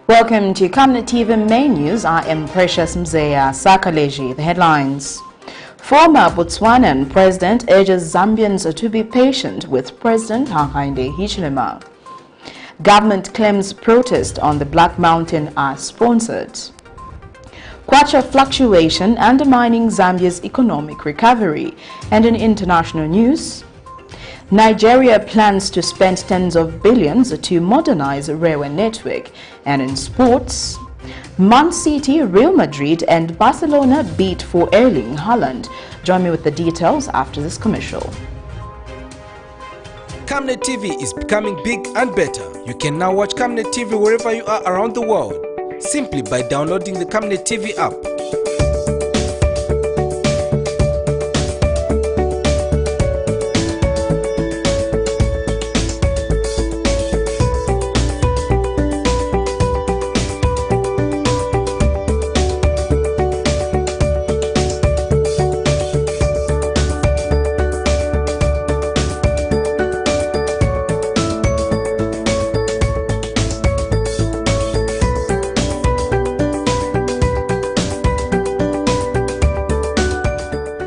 Welcome to Camnet TV Main News. I am Precious Mzeya Sakaleji. The headlines. Former Botswanan President urges Zambians to be patient with President HAKAINDE HICHILEMA. Government claims protests on the Black Mountain are sponsored. KWACHA fluctuation undermining Zambia's economic recovery. And in international news, Nigeria plans to spend tens of billions to modernize a railway network. And in sports, Man City, Real Madrid and Barcelona beat for ERLING HAALAND. Join me with the details after this commercial. Camnet TV is becoming big and better. You can now watch Camnet TV wherever you are around the world, simply by downloading the Camnet TV app.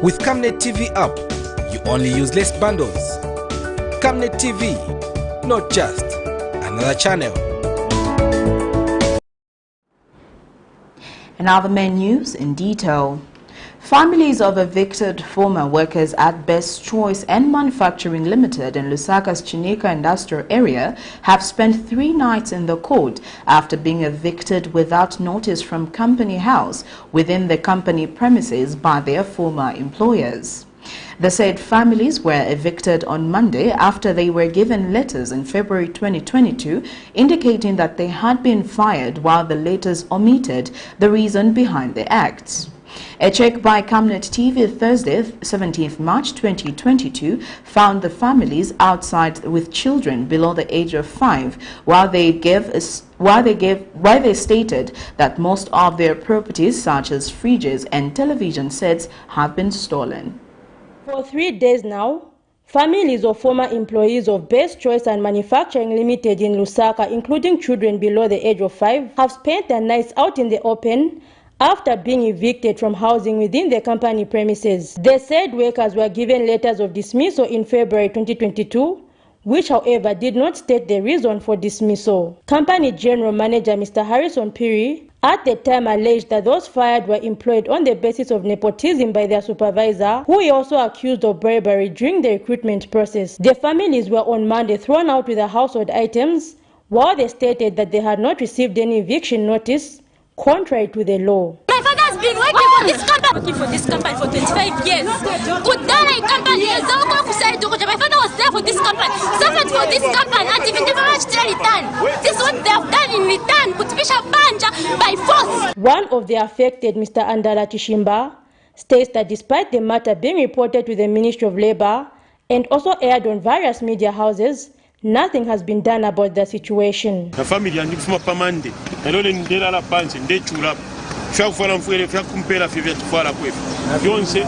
With Camnet TV app, you only use less bundles. Camnet TV, not just another channel. And now the main news in detail. Families of evicted former workers at Best Choice and Manufacturing Limited in Lusaka's Chinika industrial area have spent 3 nights in the court after being evicted without notice from company house within the company premises by their former employers. The said families were evicted on Monday after they were given letters in February 2022 indicating that they had been fired, while the letters omitted the reason behind the acts. A check by Camnet TV Thursday, 17th March 2022, found the families outside with children below the age of 5, while they stated that most of their properties, such as fridges and television sets, have been stolen. For 3 days now, families of former employees of Best Choice and Manufacturing Limited in Lusaka, including children below the age of 5, have spent their nights out in the open after being evicted from housing within the company premises. The said workers were given letters of dismissal in February 2022, which however did not state the reason for dismissal. Company General Manager Mr. Harrison Piri at the time alleged that those fired were employed on the basis of nepotism by their supervisor, who he also accused of bribery during the recruitment process. The families were on Monday thrown out with their household items, while they stated that they had not received any eviction notice, contrary to the law. My father has been working for this company for 25 years. My father was there for this company, suffered for this company, and even never matched their return. This is what they have done in return, put Bishop Banja by force. One of the affected, Mr. Andala Tishimba, states that despite the matter being reported to the Ministry of Labour and also aired on various media houses, nothing has been done about the situation. The family and from Pamande, I don't know la pants and they chula. Fia kufala mfuele fia kumpela fia kufala kwefu. Yonse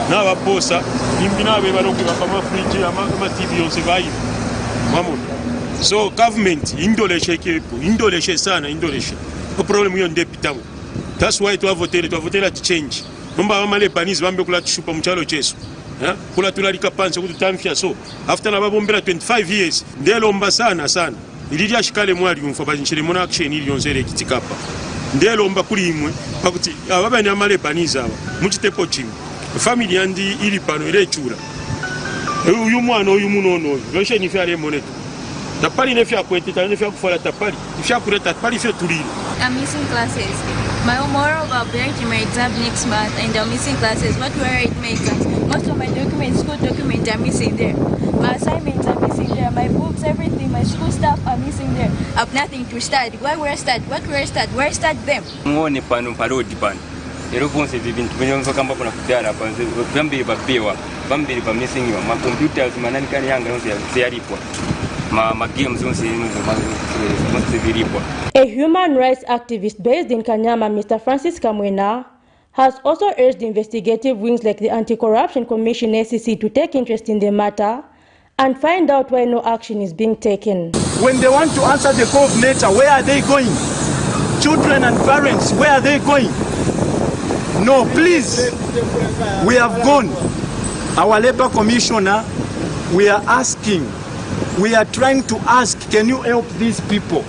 na waposa imbina beba lokuba kama fridge ama TV yonse bayi. Mamon. So government indoleshe kepo, indoleshe sana, indoleshe. The problem yon deputamu. That's why to vote to change. Mamba amale panis bambe kula tushupa mchalo chesu. Kula tulalika panse kututamfia so after na babombera 25 years ndelomba sana ilidia shikale mwali umfa bajinchire mona action iliyonzere kitikapa ndelomba kuli imwe pakuti ababa ni amale paniza aba muchitepo chimwe family yandi ili pano ile chura uyu mwana uyu munono yoshe ni fyale moneto tapali ne fya kwetita ne fya kufala tapali fya kureta tapali fya tulile. I'm missing classes. My moral object in my exam next month, and I'm missing classes. What will I write my exams? Most of my documents, school documents are missing there. My assignments are missing there. My books, everything, my school stuff are missing there. I have nothing to start. Where will I start? What will I start? Where I start them? Ngone pano parodi pano. Erofonse zibintu binyo kamba kuna kudara panze bambi babewa. Bambi ba missing yo. Ma computers manani kani yanga yonse yalipwa. Ma games yonse yalipwa. A human rights activist based in Kanyama, Mr. Francis Kamwena, has also urged investigative wings like the Anti-Corruption Commission (ACC) to take interest in the matter and find out why no action is being taken. When they want to answer the call of nature, where are they going? children and parents, where are they going? No, please, we have gone. Our labor commissioner, we are asking, we are trying to ask, can you help these people?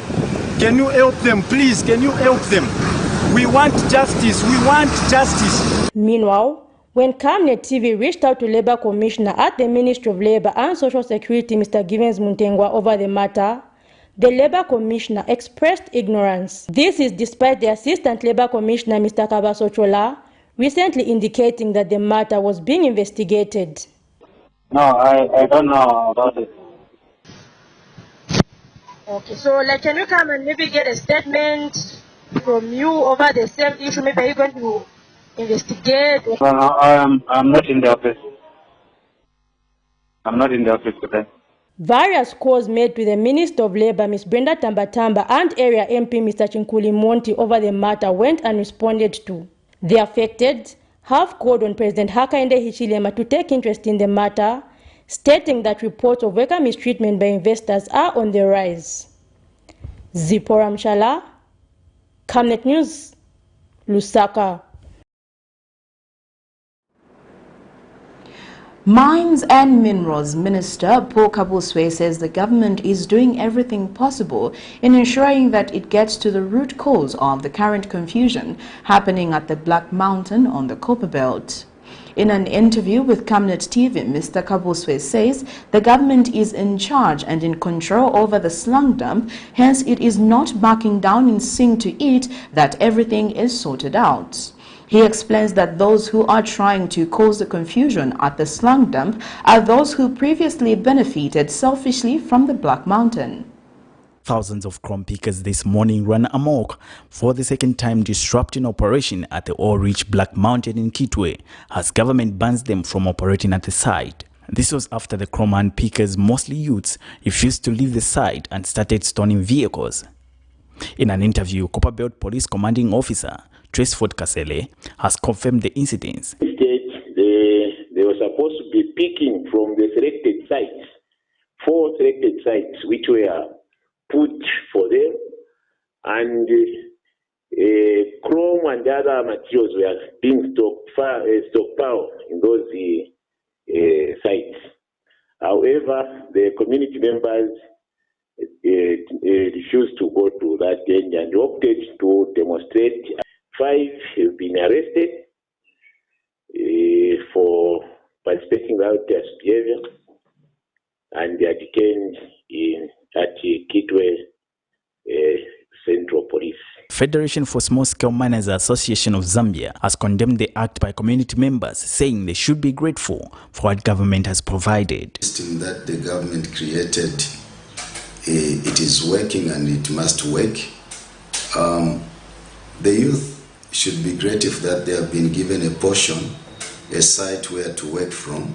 Can you help them, please? Can you help them? We want justice. We want justice. Meanwhile, when Camnet TV reached out to Labour Commissioner at the Ministry of Labour and Social Security, Mr. Givens Muntengwa, over the matter, the Labour Commissioner expressed ignorance. This is despite the Assistant Labour Commissioner, Mr. Kabasochola, recently indicating that the matter was being investigated. No, I don't know about it. Okay, so can you come and maybe get a statement from you over the same issue? Maybe are you going to investigate? No, I'm not in the office. I'm not in the office today. Various calls made to the Minister of Labour, Ms. Brenda Tambatamba, and Area MP, Mr. Chinkuli Monti, over the matter went unresponded to. The affected have called on President HAKAINDE HICHILEMA to take interest in the matter, stating that reports of worker mistreatment by investors are on the rise. Zipporah Mshala, Camnet News, Lusaka. Mines and Minerals Minister Paul Kabuswe says the government is doing everything possible in ensuring that it gets to the root cause of the current confusion happening at the Black Mountain on the Copper Belt. In an interview with Camnet TV, Mr. Kabuswe says the government is in charge and in control over the slung dump, hence it is not backing down in seeing to it that everything is sorted out. He explains that those who are trying to cause the confusion at the slung dump are those who previously benefited selfishly from the Black Mountain. Thousands of crumb pickers this morning ran amok for the second time, disrupting operation at the oil-rich Black Mountain in Kitwe as government bans them from operating at the site. This was after the crumb hand pickers, mostly youths, refused to leave the site and started stoning vehicles. In an interview, Copperbelt Police Commanding Officer Tresford Kasele has confirmed the incidents. They were supposed to be picking from the selected sites, 4 selected sites which were put for them, and chrome and other materials were being stockpiled in those sites. However, the community members refused to go to that end and opted to demonstrate. 5 have been arrested for participating in riotous behavior, and they are detained at Kitwe Central Police. Federation for Small-Scale Miners Association of Zambia has condemned the act by community members, saying they should be grateful for what government has provided. The system that the government created, it is working and it must work. The youth should be grateful that they have been given a portion, a site where to work from.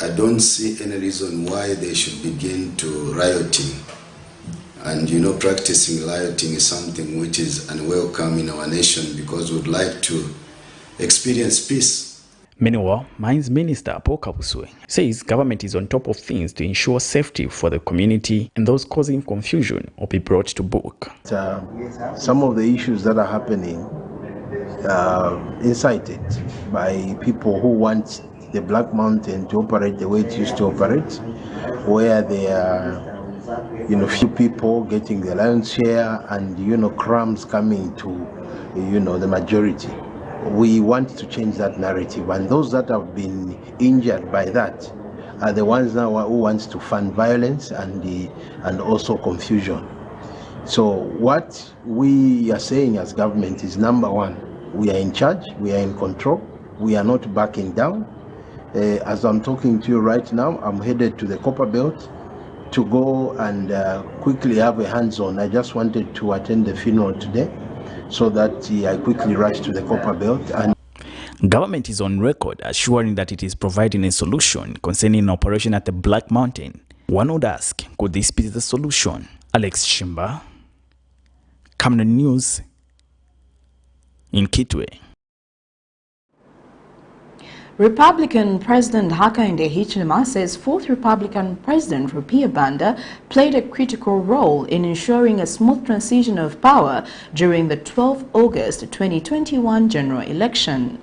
I don't see any reason why they should begin to rioting. And practicing rioting is something which is unwelcome in our nation, because we would like to experience peace. Meanwhile, Mines Minister Paul Kabuswe says government is on top of things to ensure safety for the community, and those causing confusion will be brought to book. Some of the issues that are happening incited by people who want the Black Mountain to operate the way it used to operate, where there are few people getting the lion's share and crumbs coming to the majority. We want to change that narrative, and those that have been injured by that are the ones now who wants to fund violence and also confusion. So what we are saying as government is, number one, we are in charge, we are in control, we are not backing down. As I'm talking to you right now, I'm headed to the Copper Belt to go and quickly have a hands-on. I just wanted to attend the funeral today, so that I quickly rush to the Copper Belt. And government is on record assuring that it is providing a solution concerning operation at the Black Mountain. One would ask, could this be the solution? Alex Shimba, Camnet News, in Kitwe. Republican President HAKAINDE HICHILEMA says fourth Republican President Rupiah Banda played a critical role in ensuring a smooth transition of power during the 12th August 2021 general election.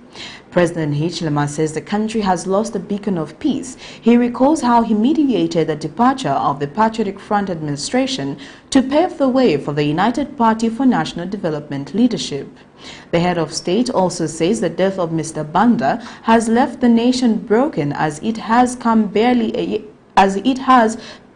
President Hichilema says the country has lost a beacon of peace. He recalls how he mediated the departure of the Patriotic Front administration to pave the way for the United Party for National Development leadership. The head of state also says the death of Mr. Banda has left the nation broken as it has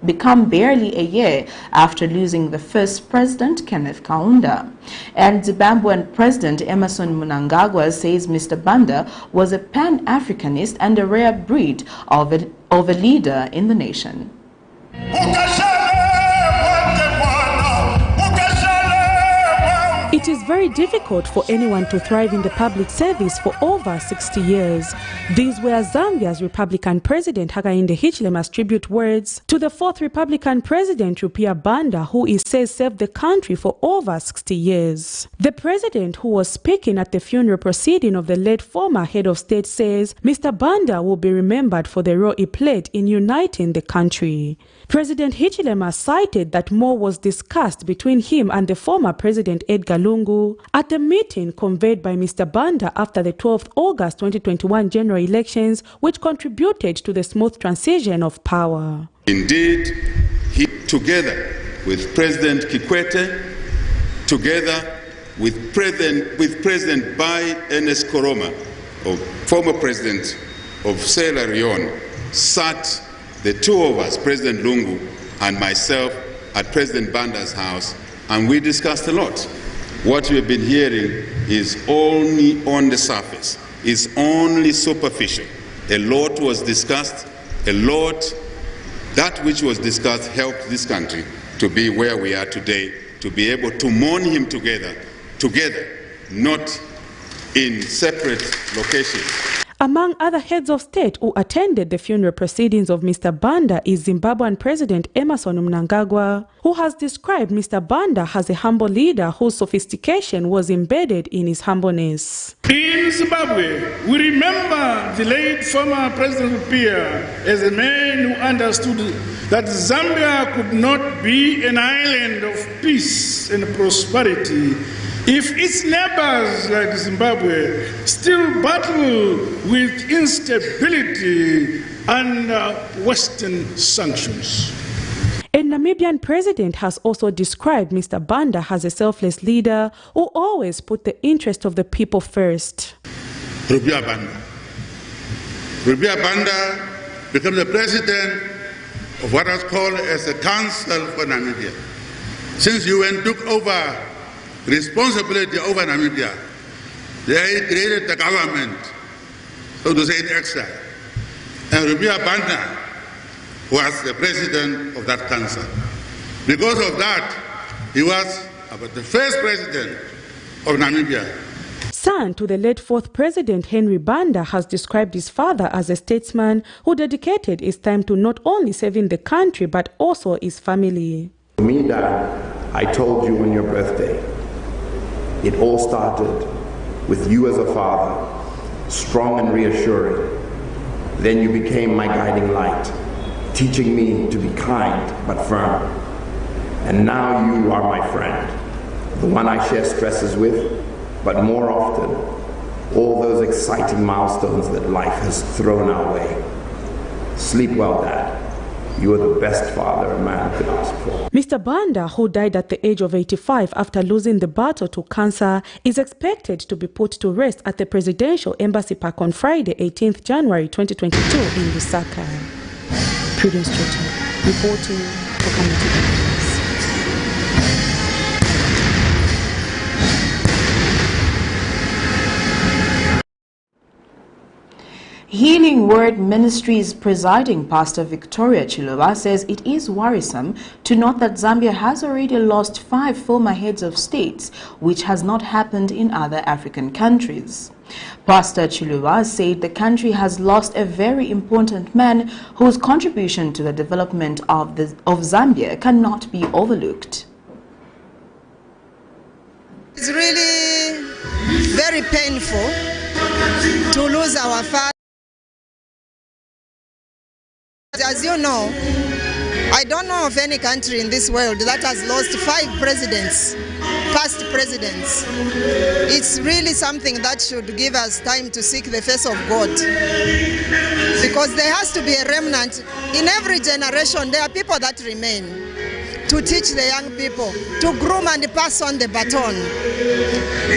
become barely a year after losing the first president, Kenneth Kaunda. And Zimbabwean President Emmerson Mnangagwa says Mr. Banda was a Pan-Africanist and a rare breed of a leader in the nation. It is very difficult for anyone to thrive in the public service for over 60 years. These were Zambia's Republican President HAKAINDE HICHILEMA's tribute words to the fourth Republican President Rupiah Banda, who he says served the country for over 60 years. The president, who was speaking at the funeral proceeding of the late former head of state, says Mr. Banda will be remembered for the role he played in uniting the country. President Hichilema cited that more was discussed between him and the former President Edgar Lungu at a meeting convened by Mr. Banda after the 12th August 2021 general elections, which contributed to the smooth transition of power. Indeed, he, together with President Kikwete, together with President Bai Ernest Koroma, former President of Sierra Leone, sat the two of us, President Lungu and myself, at President Banda's house, and we discussed a lot. What we have been hearing is only on the surface, is only superficial. A lot was discussed, that which was discussed helped this country to be where we are today, to be able to mourn him together, not in separate locations. Among other heads of state who attended the funeral proceedings of Mr. Banda is Zimbabwean President Emmerson Mnangagwa, who has described Mr. Banda as a humble leader whose sophistication was embedded in his humbleness. In Zimbabwe, we remember the late former President Rupiah as a man who understood that Zambia could not be an island of peace and prosperity if its neighbors like Zimbabwe still battle with instability and Western sanctions. A Namibian president has also described Mr. Banda as a selfless leader who always put the interest of the people first. Rupiah Banda became the president of what was called as a Council for Namibia. Since UN took over responsibility over Namibia, they created the government, so to say, in exile. And Rupiah Banda was the president of that council. Because of that, he was about the first president of Namibia. Son to the late fourth president Henry Banda has described his father as a statesman who dedicated his time to not only serving the country but also his family. For me, Dad, I told you on your birthday, it all started with you as a father, strong and reassuring. Then you became my guiding light, teaching me to be kind but firm. And now you are my friend, the one I share stresses with, but more often, all those exciting milestones that life has thrown our way. Sleep well, Dad. You are the best father a man could ask for. Mr. Banda, who died at the age of 85 after losing the battle to cancer, is expected to be put to rest at the Presidential Embassy Park on Friday, 18th January 2022 in Lusaka. Prudence Chota, reporting for Camnet. Healing Word Ministries presiding pastor Victoria Chiluba says it is worrisome to note that Zambia has already lost 5 former heads of states, which has not happened in other African countries. Pastor Chiluba said the country has lost a very important man whose contribution to the development of Zambia cannot be overlooked. It's really very painful to lose our father. as you know, I don't know of any country in this world that has lost 5 presidents, past presidents. It's really something that should give us time to seek the face of God. Because there has to be a remnant. In every generation, there are people that remain to teach the young people, to groom and pass on the baton.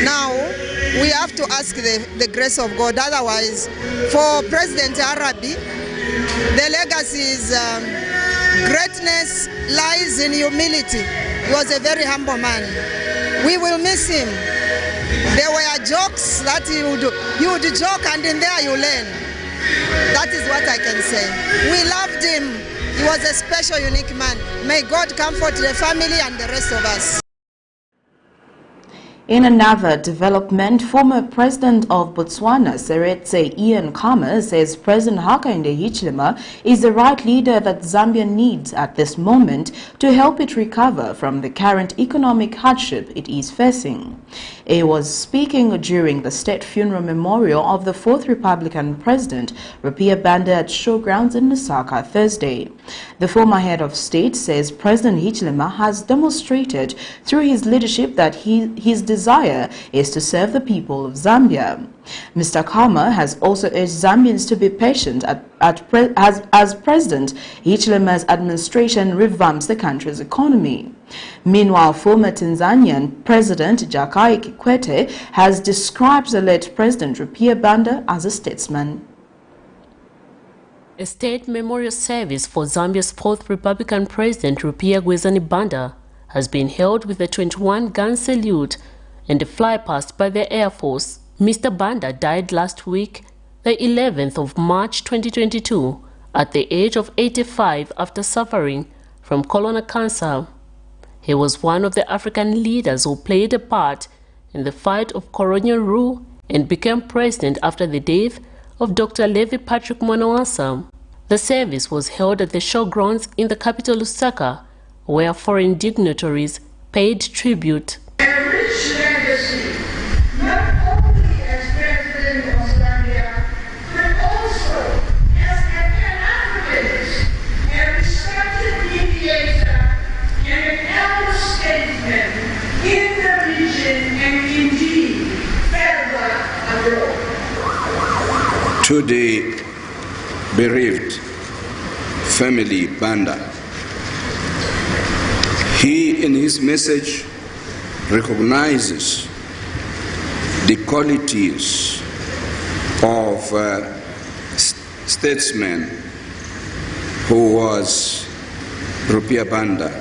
Now, we have to ask the grace of God. Otherwise, for President Arabi, the legacy is greatness lies in humility. He was a very humble man. We will miss him. There were jokes that you would joke, and in there you learn. That is what I can say. We loved him. He was a special, unique man. May God comfort the family and the rest of us. In another development, former President of Botswana, Seretse Ian Khama, says President HAKAINDE HICHILEMA is the right leader that Zambia needs at this moment to help it recover from the current economic hardship it is facing. He was speaking during the state funeral memorial of the 4th Republican President, Rupiah Banda, at Showgrounds in Lusaka Thursday. The former head of state says President HICHILEMA has demonstrated through his leadership that his desire is to serve the people of Zambia. Mr. Khama has also urged Zambians to be patient as President HICHILEMA's administration revamps the country's economy. Meanwhile, former Tanzanian President Jakaya Kikwete has described the late President Rupiah Banda as a statesman. A state memorial service for Zambia's 4th Republican President Rupiah Banda has been held with a 21-gun salute and a flypast by the Air Force. Mr. Banda died last week, the 11th of March 2022, at the age of 85 after suffering from colon cancer. He was one of the African leaders who played a part in the fight of colonial rule and became president after the death of Dr. Levi Patrick Mwanawasa. The service was held at the showgrounds in the capital Lusaka, where foreign dignitaries paid tribute. A rich legacy, not only as President of Zambia, but also as an advocate, a respected mediator, and an elder statesman in the region and indeed further abroad. To the bereaved family Banda, he in his message recognizes the qualities of statesman who was Rupiah Banda.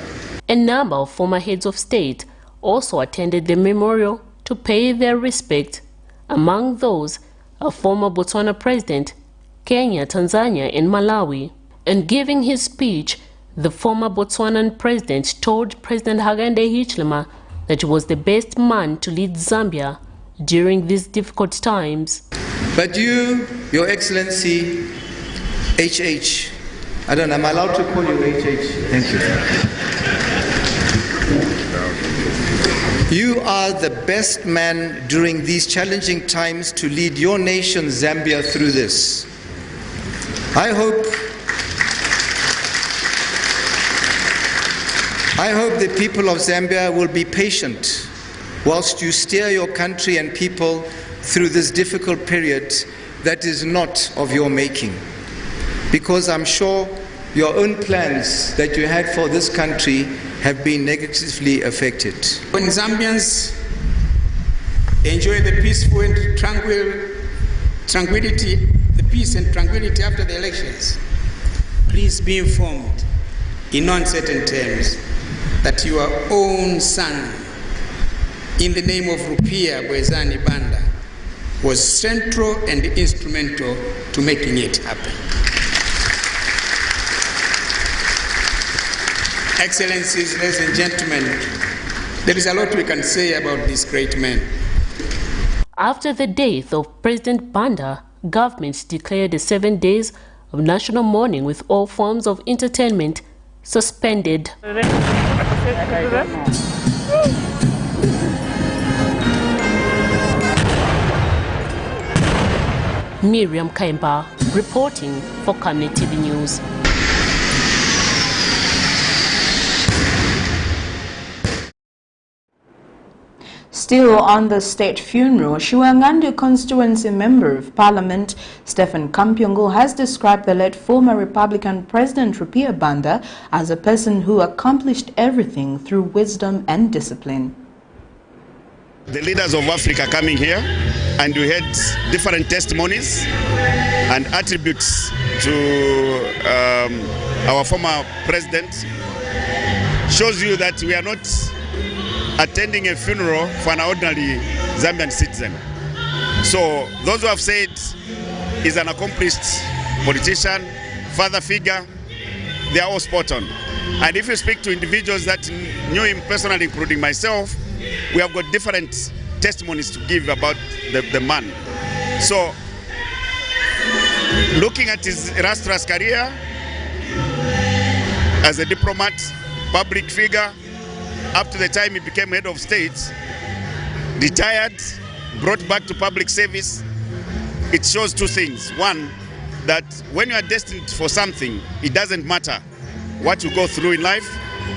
A number of former heads of state also attended the memorial to pay their respect. Among those, a former Botswana president, Kenya, Tanzania, and Malawi. And giving his speech, the former Botswanan president told President HAKAINDE HICHILEMA that he was the best man to lead Zambia during these difficult times. But you, Your Excellency, HH, I don't know, am I allowed to call you HH? Thank you. You are the best man during these challenging times to lead your nation, Zambia, through this. I hope the people of Zambia will be patient whilst you steer your country and people through this difficult period that is not of your making. Because I'm sure your own plans that you had for this country have been negatively affected. When Zambians enjoy the peaceful and tranquility, the peace and tranquility after the elections, please be informed in uncertain terms that your own son, in the name of Rupiah Banda, was central and instrumental to making it happen. Excellencies, ladies and gentlemen, there is a lot we can say about this great man. After the death of President Banda, government declared the 7 days of national mourning with all forms of entertainment suspended. Miriam Kaimba reporting for Camnet TV News. Still on the state funeral, Shuangande constituency member of parliament Stephen Kampyongo has described the late former Republican President Rupiah Banda as a person who accomplished everything through wisdom and discipline. The leaders of Africa coming here, and we had different testimonies and attributes to our former president. Shows you that we are not attending a funeral for an ordinary Zambian citizen. So those who have said he's an accomplished politician, father figure, they are all spot on. And if you speak to individuals that knew him personally, including myself, we have got different testimonies to give about the man. So looking at his illustrious career as a diplomat, public figure, up to the time he became head of state, retired, brought back to public service, it shows two things. One, that when you are destined for something, it doesn't matter what you go through in life,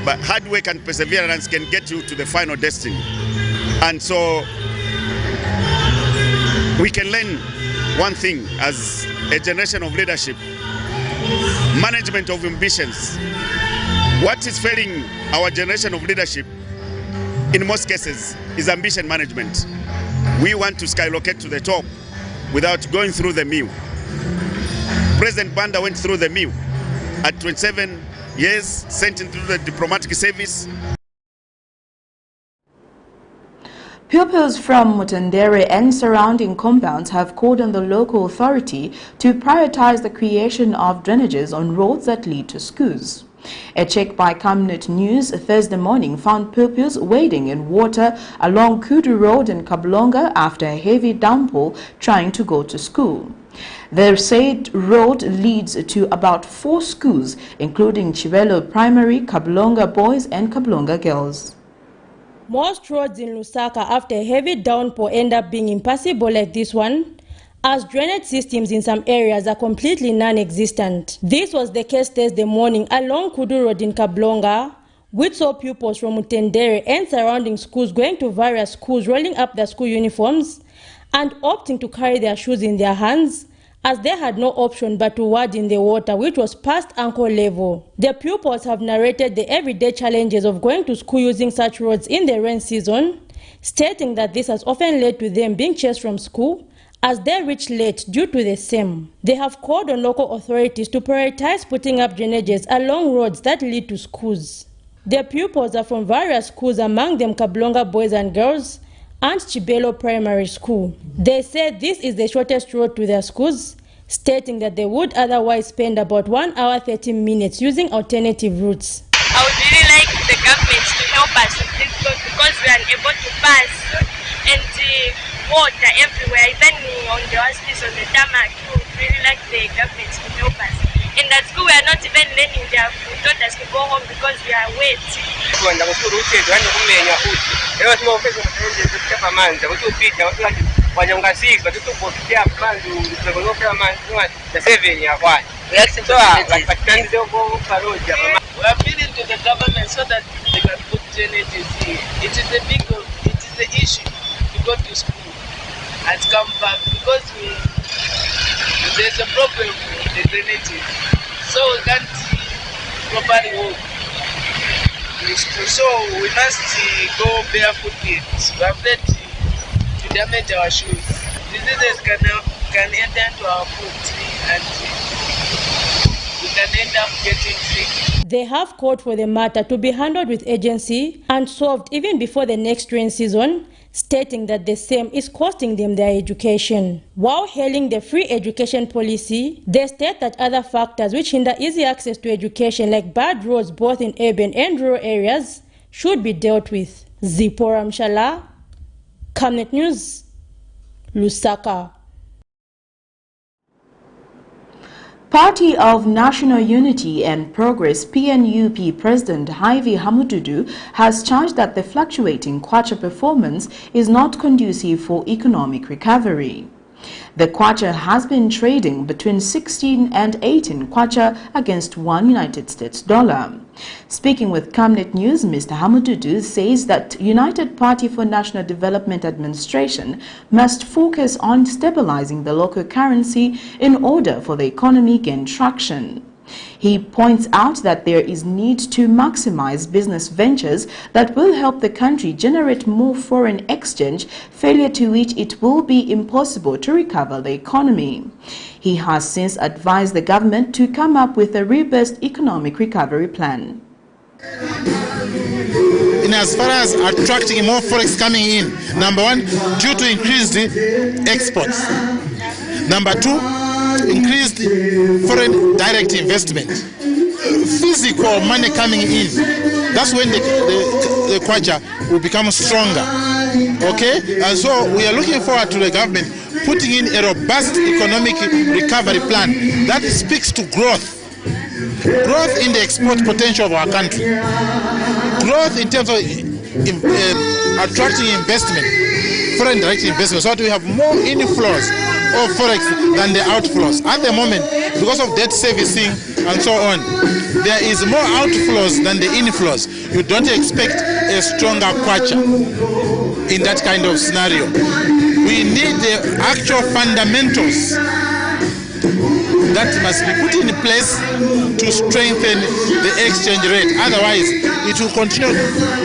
but hard work and perseverance can get you to the final destiny. And so we can learn one thing as a generation of leadership: management of ambitions. What is failing our generation of leadership in most cases is ambition management. We want to skyrocket to the top without going through the mill. President Banda went through the mill at 27 years, sent into the diplomatic service. Pupils from Mutendere and surrounding compounds have called on the local authority to prioritize the creation of drainages on roads that lead to schools. A check by Camnet News Thursday morning found pupils wading in water along Kudu Road in Kablonga after a heavy downpour trying to go to school. The said road leads to about 4 schools, including Chivelo Primary, Kablonga Boys and Kablonga Girls. Most roads in Lusaka after a heavy downpour end up being impassable like this one, as drainage systems in some areas are completely non-existent. This was the case Thursday morning along Kudu Road in Kablonga, which saw pupils from Mutendere and surrounding schools going to various schools rolling up their school uniforms and opting to carry their shoes in their hands, as they had no option but to wade in the water, which was past ankle level. The pupils have narrated the everyday challenges of going to school using such roads in the rain season, stating that this has often led to them being chased from school as they reach late due to the same. They have called on local authorities to prioritize putting up drainages along roads that lead to schools. The pupils are from various schools, among them Kablonga Boys and Girls and Chibelo Primary School. They said this is the shortest road to their schools, stating that they would otherwise spend about 1 hour 30 minutes using alternative routes. I would really like the government to help us with this road because we are unable to pass, and water everywhere, even on the hospice, on the tarmac. We would really like the government to help us. In that school, we are not even learning their food. We told us to go home because we are wet. We are appealing to the government so that they can put drainages here. It is the issue to go to school and come back because there's a problem with the drainages, so we can't properly walk. So we must go barefooted. We are afraid to damage our shoes. Diseases can enter into our foot and we can end up getting sick. They have called for the matter to be handled with urgency and solved even before the next rain season, stating that the same is costing them their education. While hailing the free education policy, they state that other factors which hinder easy access to education, like bad roads both in urban and rural areas, should be dealt with. Zipporah Mshala, Camnet News, Lusaka. Party of National Unity and Progress PNUP President Ivy Hamududu has charged that the fluctuating KWACHA performance is not conducive for economic recovery. The kwacha has been trading between 16 and 18 kwacha against $1 United States dollar. Speaking with Camnet News, Mr. Hamududu says that United Party for National Development Administration must focus on stabilizing the local currency in order for the economy gain traction. He points out that there is need to maximize business ventures that will help the country generate more foreign exchange, failure to which it will be impossible to recover the economy. He has since advised the government to come up with a robust economic recovery plan. In as far as attracting more forex coming in, number one, due to increased exports. Number two, increased foreign direct investment. Physical money coming in. That's when the kwacha will become stronger. Okay? And so we are looking forward to the government putting in a robust economic recovery plan that speaks to growth. Growth in the export potential of our country. Growth in terms of attracting investment, foreign direct investment, so that we have more inflows of forex than the outflows. At the moment, because of debt servicing and so on, there is more outflows than the inflows. You don't expect a stronger kwacha in that kind of scenario. We need the actual fundamentals that must be put in place to strengthen the exchange rate. Otherwise, it will continue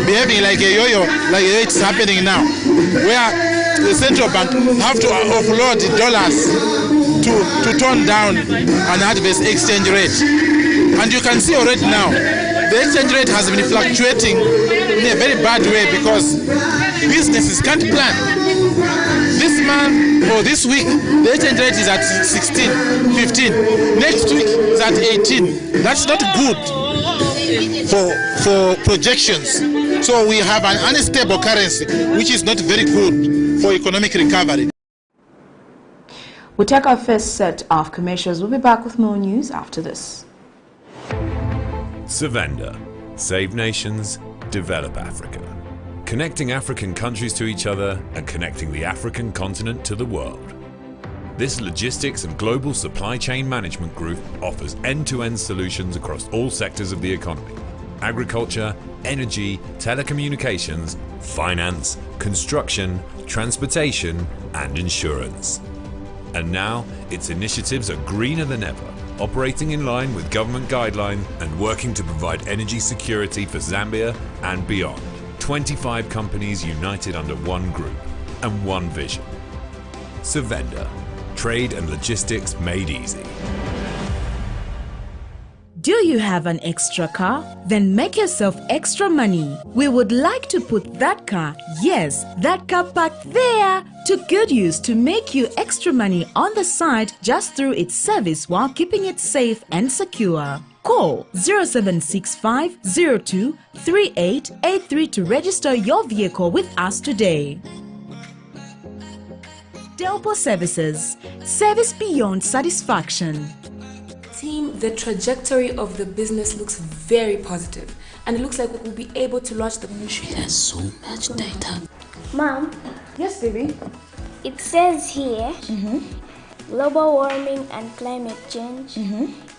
behaving like a yo-yo, like it's happening now, where the central bank have to offload dollars to tone down an adverse exchange rate. And you can see already now, the exchange rate has been fluctuating in a very bad way because businesses can't plan. This month or this week, the exchange rate is at 16, 15. Next week is at 18. That's not good for projections. So we have an unstable currency, which is not very good for economic recovery. We'll take our first set of commercials. We'll be back with more news after this. ZAMBIA, Save Nations, Develop Africa. Connecting African countries to each other and connecting the African continent to the world. This logistics and global supply chain management group offers end-to-end solutions across all sectors of the economy: agriculture, energy, telecommunications, finance, construction, transportation, and insurance. And now, its initiatives are greener than ever, operating in line with government guidelines and working to provide energy security for Zambia and beyond. 25 companies united under one group and one vision. ZAMBIA, trade and logistics made easy. Do you have an extra car? Then make yourself extra money. We would like to put that car, yes, that car parked there, to good use to make you extra money on the side just through its service while keeping it safe and secure. Call 0765 02 3883 to register your vehicle with us today. Delpo Services, service beyond satisfaction. Team, the trajectory of the business looks very positive, and it looks like we will be able to launch the ministry. There's so much data. Mom? Yes, baby? It says here, global warming and climate change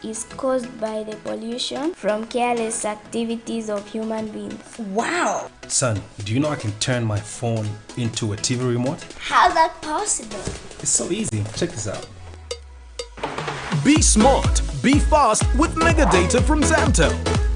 is caused by the pollution from careless activities of human beings. Wow! Son, do you know I can turn my phone into a TV remote? How's that possible? It's so easy. Check this out. Be smart, be fast with mega data from Zamtel.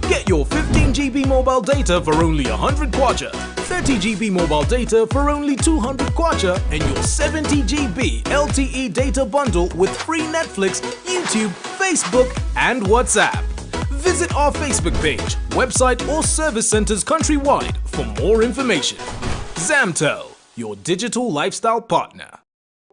Get your 15 GB mobile data for only 100 kwacha, 30 GB mobile data for only 200 kwacha, and your 70 GB LTE data bundle with free Netflix, YouTube, Facebook, and WhatsApp. Visit our Facebook page, website, or service centers countrywide for more information. Zamtel, your digital lifestyle partner.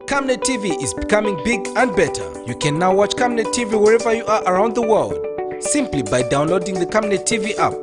Camnet TV is becoming big and better. You can now watch Camnet TV wherever you are around the world, simply by downloading the Camnet TV app.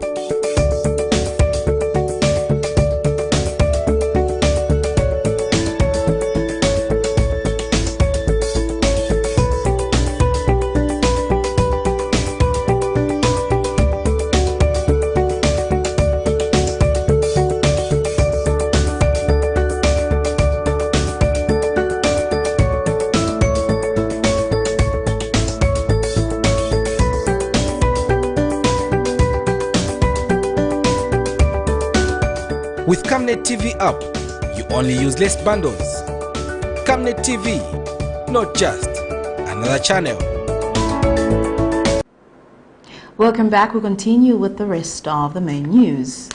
With Camnet TV app, you only use less bundles. Camnet TV, not just another channel. Welcome back. We'll continue with the rest of the main news.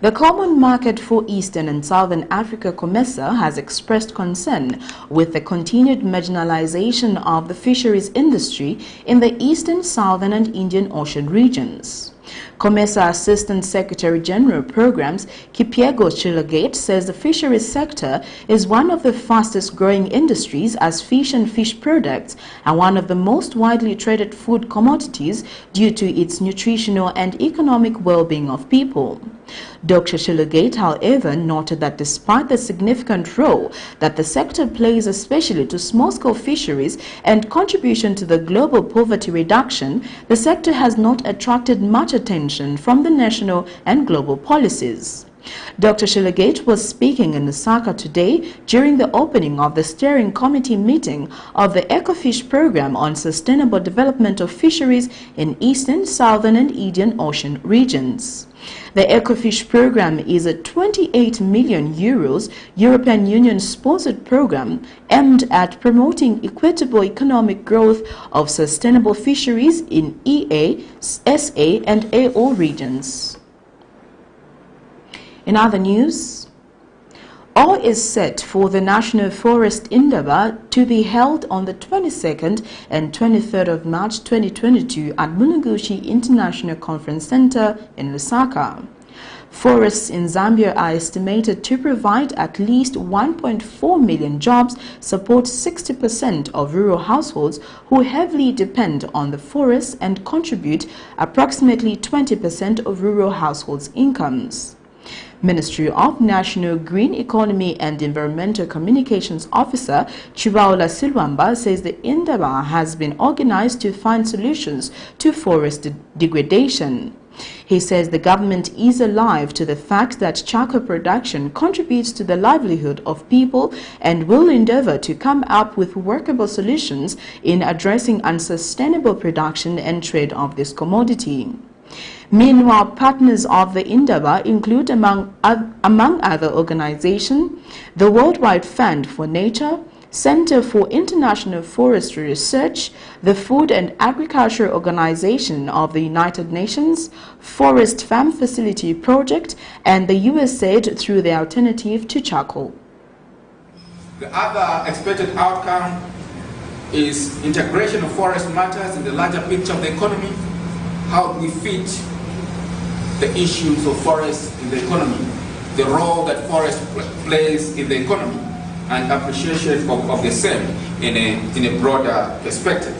The Common Market for Eastern and Southern Africa COMESA has expressed concern with the continued marginalization of the fisheries industry in the Eastern, Southern and Indian Ocean regions. COMESA Assistant Secretary General Programs Kipiego Chilagate says the fisheries sector is one of the fastest growing industries as fish and fish products and one of the most widely traded food commodities due to its nutritional and economic well-being of people. Dr. Chilagate, however, noted that despite the significant role that the sector plays, especially to small-scale fisheries and contribution to the global poverty reduction, the sector has not attracted much attention from the national and global policies. Dr. Chilagate was speaking in Lusaka today during the opening of the steering committee meeting of the Ecofish Program on Sustainable Development of Fisheries in Eastern, Southern and Indian Ocean regions. The Ecofish Program is a 28 million euros European Union-sponsored program aimed at promoting equitable economic growth of sustainable fisheries in EA, SA and AO regions. In other news, all is set for the National Forest Indaba to be held on the 22nd and 23rd of March 2022 at Mulungushi International Conference Center in Lusaka. Forests in Zambia are estimated to provide at least 1.4 million jobs, support 60% of rural households who heavily depend on the forests and contribute approximately 20% of rural households' incomes. Ministry of National Green Economy and Environmental Communications Officer Chibaula Silwamba says the Indaba has been organized to find solutions to forest degradation. He says the government is alive to the fact that charcoal production contributes to the livelihood of people and will endeavor to come up with workable solutions in addressing unsustainable production and trade of this commodity. Meanwhile, partners of the Indaba include, among other organizations, the Worldwide Fund for Nature, Center for International Forestry Research, the Food and Agriculture Organization of the United Nations, Forest Farm Facility Project, and the USAID through the Alternative to Charcoal. The other expected outcome is integration of forest matters in the larger picture of the economy. How do we fit the issues of forests in the economy, the role that forest plays in the economy, and appreciation of the same in a broader perspective.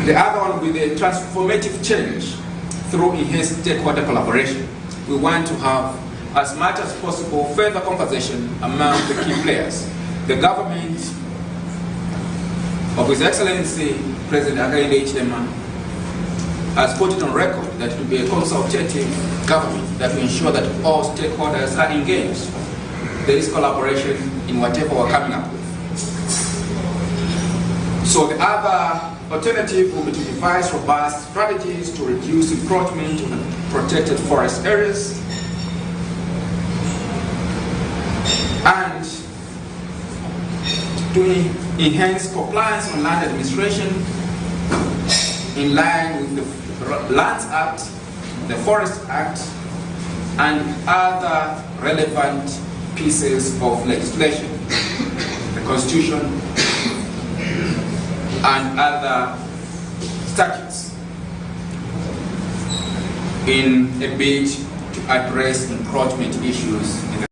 The other one with the transformative change through enhanced stakeholder collaboration. We want to have, as much as possible, further conversation among the key players. The government of His Excellency President HAKAINDE HICHILEMA has put it on record that it will be a consultative government that will ensure that all stakeholders are engaged. There is collaboration in whatever we're coming up with. So the other alternative will be to devise robust strategies to reduce encroachment on protected forest areas and to enhance compliance on land administration in line with the Lands Act, the Forest Act, and other relevant pieces of legislation, the Constitution and other statutes, in a bid to address encroachment issues in the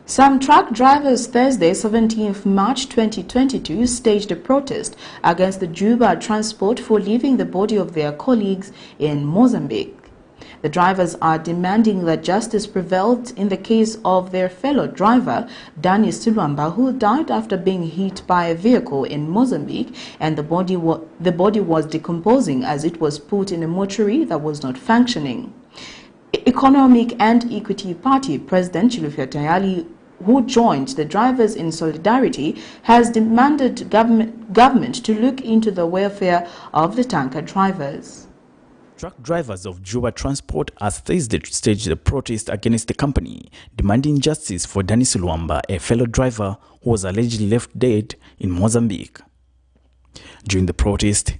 Some truck drivers Thursday, 17th March 2022, staged a protest against the Juba transport for leaving the body of their colleagues in Mozambique. The drivers are demanding that justice prevailed in the case of their fellow driver, Dani Silwamba, who died after being hit by a vehicle in Mozambique, and the body was decomposing as it was put in a mortuary that was not functioning. Economic and Equity Party President Chilufya Tayali, who joined the drivers in solidarity, has demanded government to look into the welfare of the tanker drivers. Truck drivers of Juba Transport has Thursday staged a protest against the company, demanding justice for Dennis Luamba, a fellow driver who was allegedly left dead in Mozambique. During the protest,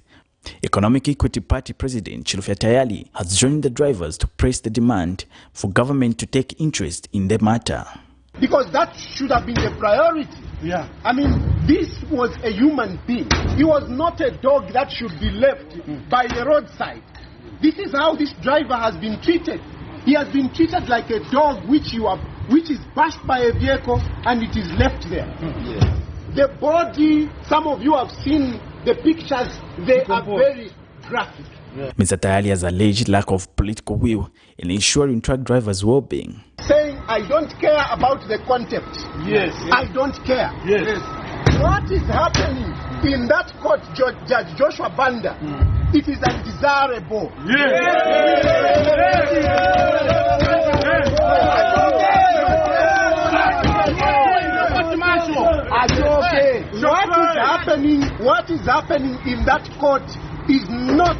Economic Equity Party President Chilufya Tayali has joined the drivers to press the demand for government to take interest in the matter. Because that should have been the priority. Yeah. I mean, this was a human being. He was not a dog that should be left by the roadside. This is how this driver has been treated. He has been treated like a dog which is passed by a vehicle and it is left there. Yes. The body, some of you have seen the pictures, they are very graphic. Yeah. Mr. Tayali has alleged lack of political will in ensuring truck drivers' well-being. Saying, I don't care about the contempt. Yes. I don't care. Yes. What is happening in that court, Judge Joshua Banda, it is undesirable. What is happening in that court is not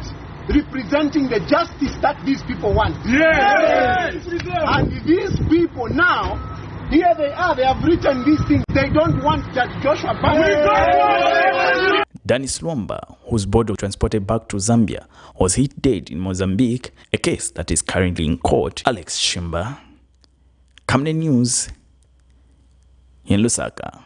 representing the justice that these people want. And these people now, here they are, they have written these things. They don't want Judge Joshua Banda. Dennis Luamba, whose body was transported back to Zambia, was hit dead in Mozambique, a case that is currently in court. Alex Shimba, Camnet News, in Lusaka.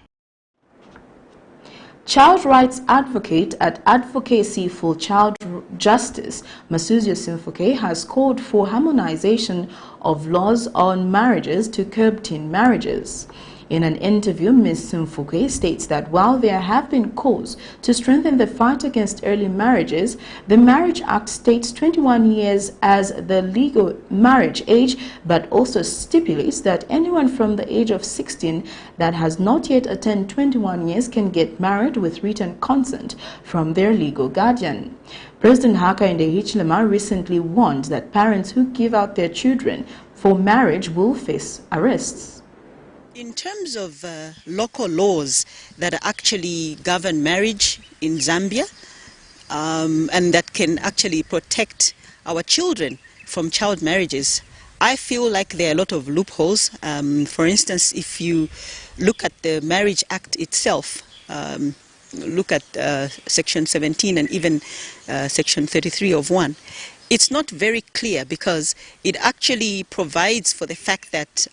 Child rights advocate at Advocacy for Child Justice, Masuzio Simfoke, has called for harmonization of laws on marriages to curb teen marriages. In an interview, Ms. Simfoke states that while there have been calls to strengthen the fight against early marriages, the Marriage Act states 21 years as the legal marriage age, but also stipulates that anyone from the age of 16 that has not yet attained 21 years can get married with written consent from their legal guardian. President HAKAINDE HICHILEMA recently warned that parents who give out their children for marriage will face arrests. In terms of local laws that actually govern marriage in Zambia and that can actually protect our children from child marriages, I feel like there are a lot of loopholes. For instance, if you look at the Marriage Act itself, look at Section 17 and even Section 33 of 1, it's not very clear because it actually provides for the fact that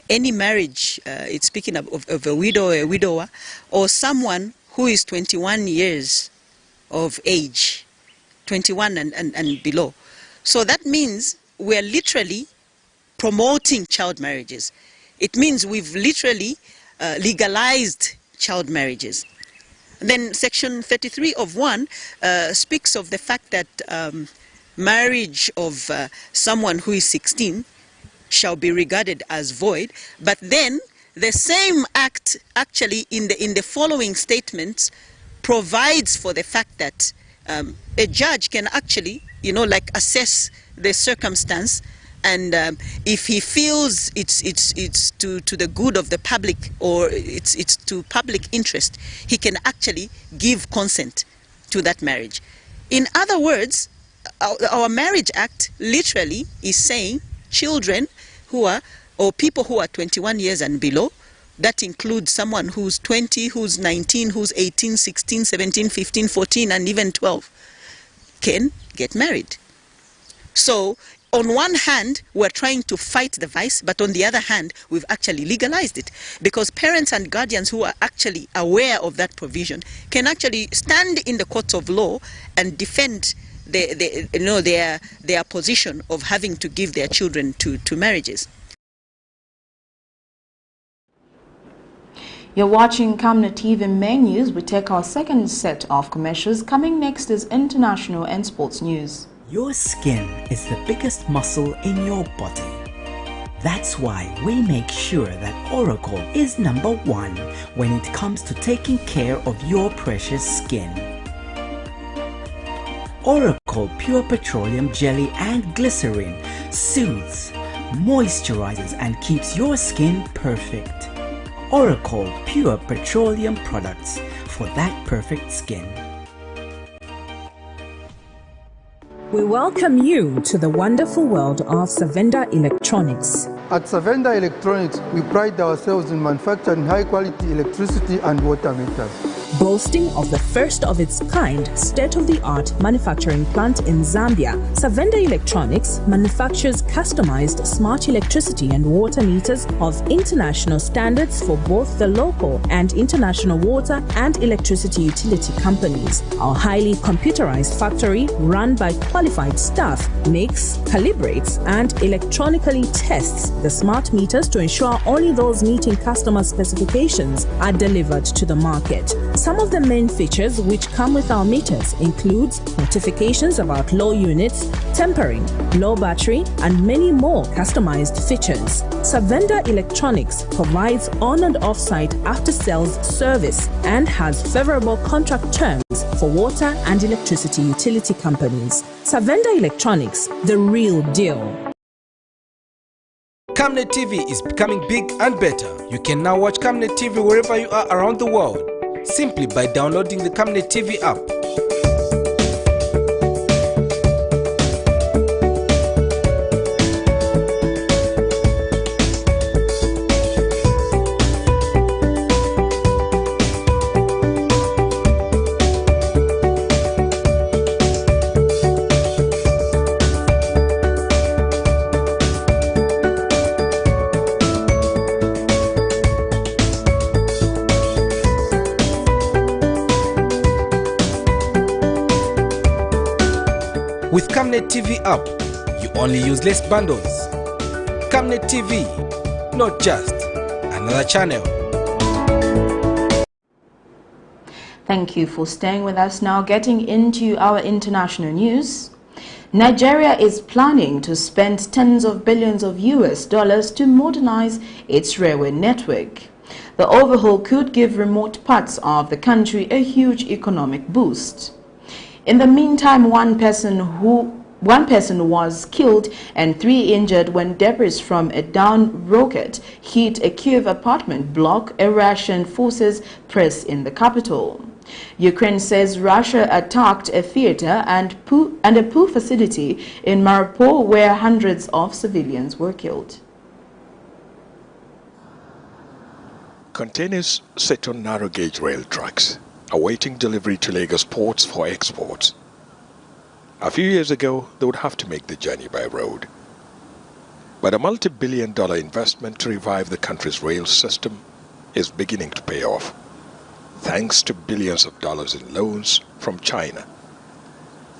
any marriage, it's speaking of a widow or a widower, or someone who is 21 years of age, 21 and below. So that means we're literally promoting child marriages. It means we've literally legalized child marriages. Then Section 33 of 1 speaks of the fact that marriage of someone who is 16 shall be regarded as void, but then the same act actually in the following statements provides for the fact that a judge can actually, assess the circumstance, and if he feels it's to the good of the public or it's to public interest, he can actually give consent to that marriage. In other words, our Marriage Act literally is saying children who are, or people who are 21 years and below, that includes someone who's 20, who's 19, who's 18, 16, 17, 15, 14, and even 12, can get married. So, on one hand, we're trying to fight the vice, but on the other hand, we've actually legalized it. Because parents and guardians who are actually aware of that provision can actually stand in the courts of law and defend their position of having to give their children to marriages. You're watching Camnet TV Main News. We take our second set of commercials. Coming next is international and sports news. Your skin is the biggest muscle in your body. That's why we make sure that Oracle is #1 when it comes to taking care of your precious skin. Oracle Pure Petroleum Jelly and Glycerin soothes, moisturizes and keeps your skin perfect. Oracle Pure Petroleum products for that perfect skin. We welcome you to the wonderful world of Savenda Electronics. At Savenda Electronics, we pride ourselves in manufacturing high-quality electricity and water meters. Boasting of the first of its kind state-of-the-art manufacturing plant in Zambia, Savenda Electronics manufactures customized smart electricity and water meters of international standards for both the local and international water and electricity utility companies. Our highly computerized factory, run by qualified staff, makes, calibrates, and electronically tests the smart meters to ensure only those meeting customer specifications are delivered to the market. Some of the main features which come with our meters includes notifications about low units, tempering, low battery, and many more customized features. Savenda Electronics provides on and off-site after-sales service and has favorable contract terms for water and electricity utility companies. Savenda Electronics, the real deal. Camnet TV is becoming big and better. You can now watch Camnet TV wherever you are around the world, simply by downloading the Camnet TV app. With Camnet TV app, you only use less bundles. Camnet TV, not just another channel. Thank you for staying with us. Now getting into our international news. Nigeria is planning to spend tens of billions of US dollars to modernize its railway network. The overhaul could give remote parts of the country a huge economic boost. In the meantime, one person was killed and 3 injured when debris from a downed rocket hit a Kyiv apartment block, a Russian forces press in the capital. Ukraine says Russia attacked a theater and a pool facility in Mariupol where hundreds of civilians were killed. Containers sit on narrow-gauge rail tracks, awaiting delivery to Lagos ports for exports. A few years ago, they would have to make the journey by road. But a multi-billion-dollar investment to revive the country's rail system is beginning to pay off, thanks to billions of dollars in loans from China.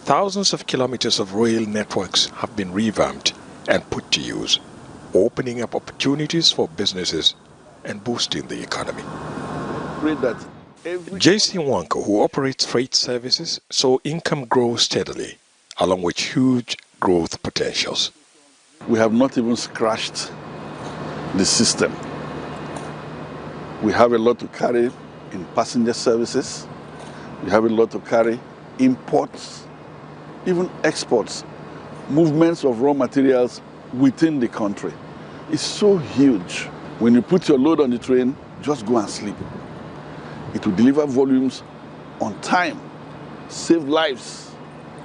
Thousands of kilometers of rail networks have been revamped and put to use, opening up opportunities for businesses and boosting the economy. J.C. Wanko, who operates freight services, saw income grow steadily, along with huge growth potentials. We have not even scratched the system. We have a lot to carry in passenger services. We have a lot to carry imports, even exports, movements of raw materials within the country. It's so huge. When you put your load on the train, just go and sleep. It will deliver volumes on time, save lives,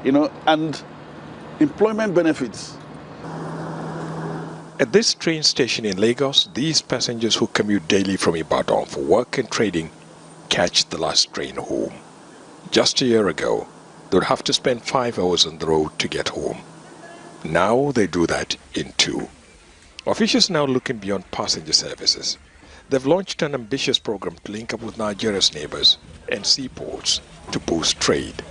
and employment benefits. At this train station in Lagos, these passengers who commute daily from Ibadan for work and trading catch the last train home. Just a year ago, they would have to spend 5 hours on the road to get home. Now they do that in 2. Officials now looking beyond passenger services. They've launched an ambitious program to link up with Nigeria's neighbors and seaports to boost trade.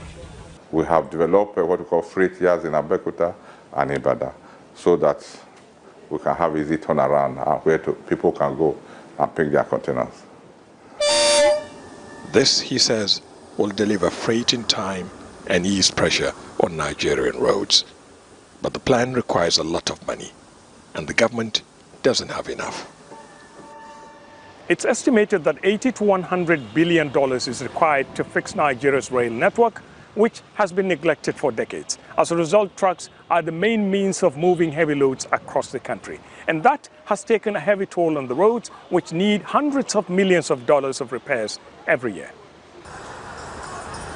We have developed what we call freight yards in Abeokuta and Ibadan so that we can have easy turnaround and where people can go and pick their containers. This, he says, will deliver freight in time and ease pressure on Nigerian roads. But the plan requires a lot of money, and the government doesn't have enough. It's estimated that $80 to $100 billion is required to fix Nigeria's rail network, which has been neglected for decades. As a result, trucks are the main means of moving heavy loads across the country. And that has taken a heavy toll on the roads, which need hundreds of millions of dollars of repairs every year.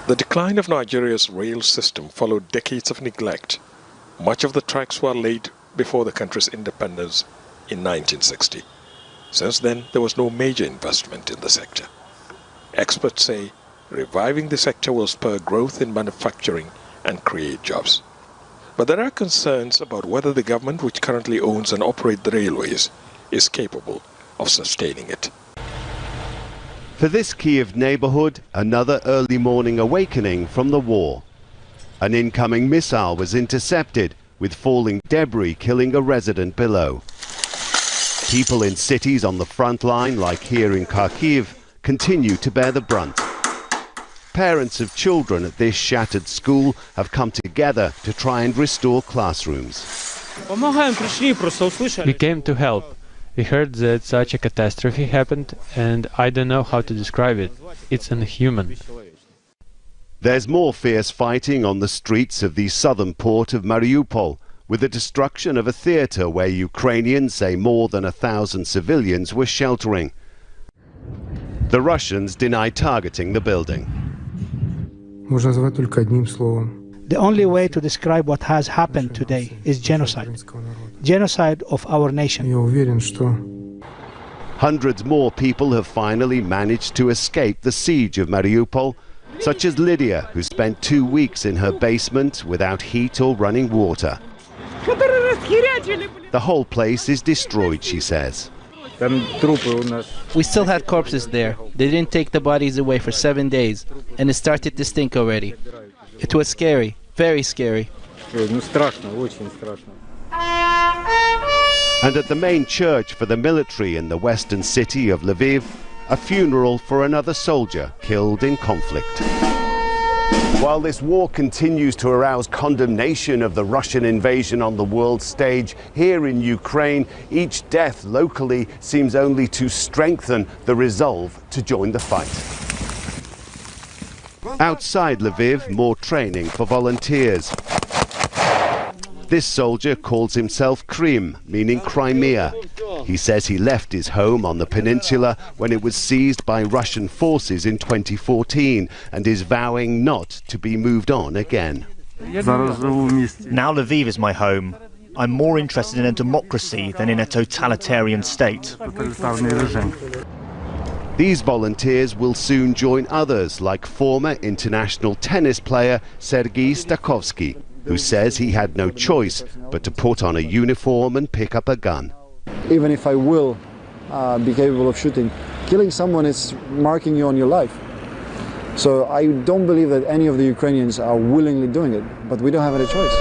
The decline of Nigeria's rail system followed decades of neglect. Much of the tracks were laid before the country's independence in 1960. Since then, there was no major investment in the sector. Experts say reviving the sector will spur growth in manufacturing and create jobs. But there are concerns about whether the government, which currently owns and operates the railways, is capable of sustaining it. For this Kyiv neighborhood, another early morning awakening from the war. An incoming missile was intercepted, with falling debris killing a resident below. People in cities on the front line, like here in Kharkiv, continue to bear the brunt. Parents of children at this shattered school have come together to try and restore classrooms. We came to help. We heard that such a catastrophe happened, and I don't know how to describe it. It's inhuman. There's more fierce fighting on the streets of the southern port of Mariupol, with the destruction of a theatre where Ukrainians say more than 1,000 civilians were sheltering. The Russians deny targeting the building. The only way to describe what has happened today is genocide. Genocide of our nation. Hundreds more people have finally managed to escape the siege of Mariupol, such as Lydia, who spent 2 weeks in her basement without heat or running water. The whole place is destroyed, she says. We still had corpses there. They didn't take the bodies away for 7 days, and it started to stink already. It was scary, very scary. And at the main church for the military in the western city of Lviv, a funeral for another soldier killed in conflict. While this war continues to arouse condemnation of the Russian invasion on the world stage, here in Ukraine, each death locally seems only to strengthen the resolve to join the fight. Outside Lviv, more training for volunteers. This soldier calls himself Krim, meaning Crimea. He says he left his home on the peninsula when it was seized by Russian forces in 2014 and is vowing not to be moved on again. Now Lviv is my home. I'm more interested in a democracy than in a totalitarian state. These volunteers will soon join others like former international tennis player Sergei Stakovsky, who says he had no choice but to put on a uniform and pick up a gun. Even if I will be capable of shooting, killing someone is marking you on your life. So I don't believe that any of the Ukrainians are willingly doing it, but we don't have any choice.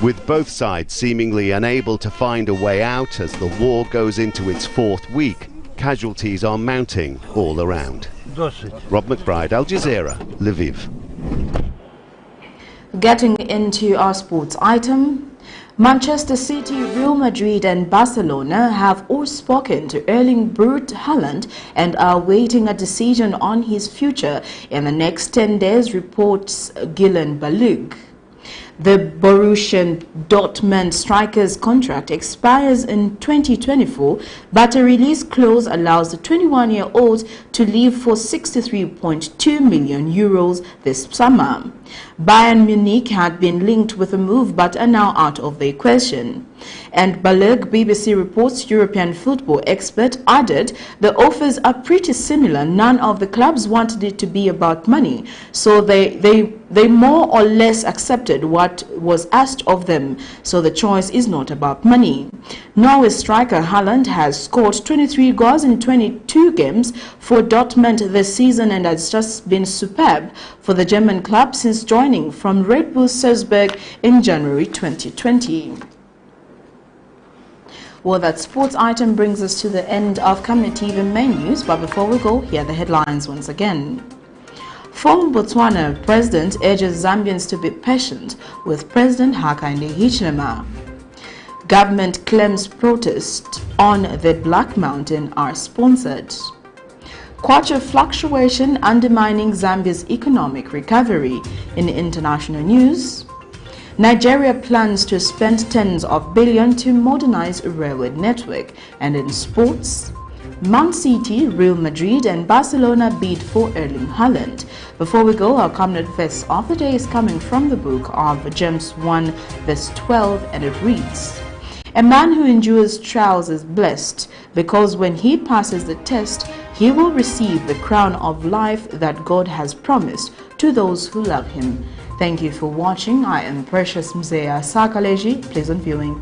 With both sides seemingly unable to find a way out as the war goes into its 4th week, casualties are mounting all around. Rob McBride, Al Jazeera, Lviv. Getting into our sports item, Manchester City, Real Madrid and Barcelona have all spoken to Erling Haaland and are awaiting a decision on his future in the next 10 days, reports Gillen Balug. The Borussia Dortmund striker's contract expires in 2024, but a release clause allows the 21-year-old to leave for €63.2 million this summer. Bayern Munich had been linked with a move but are now out of the equation. And Balug, BBC reports European football expert, added the offers are pretty similar. None of the clubs wanted it to be about money, so they more or less accepted what was asked of them, so the choice is not about money. Norway striker Haaland has scored 23 goals in 22 games for Dortmund this season and has just been superb for the German club since joining from Red Bull Salzburg in January 2020. Well, that sports item brings us to the end of Camnet TV main news, but before we go, here are the headlines once again. Former Botswana President urges Zambians to be patient with President HAKAINDE HICHILEMA. Government claims protests on the Black Mountain are sponsored. KWACHA fluctuation undermining Zambia's economic recovery. In international news, Nigeria plans to spend tens of billions to modernize a railway network. And in sports, Man City, Real Madrid and Barcelona bid for Erling Haaland. Before we go, our Camnet verse of the day is coming from the book of James 1 verse 12, and it reads, "A man who endures trials is blessed, because when he passes the test, he will receive the crown of life that God has promised to those who love him." Thank you for watching. I am Precious Mzea Sakaleji. Pleasant viewing.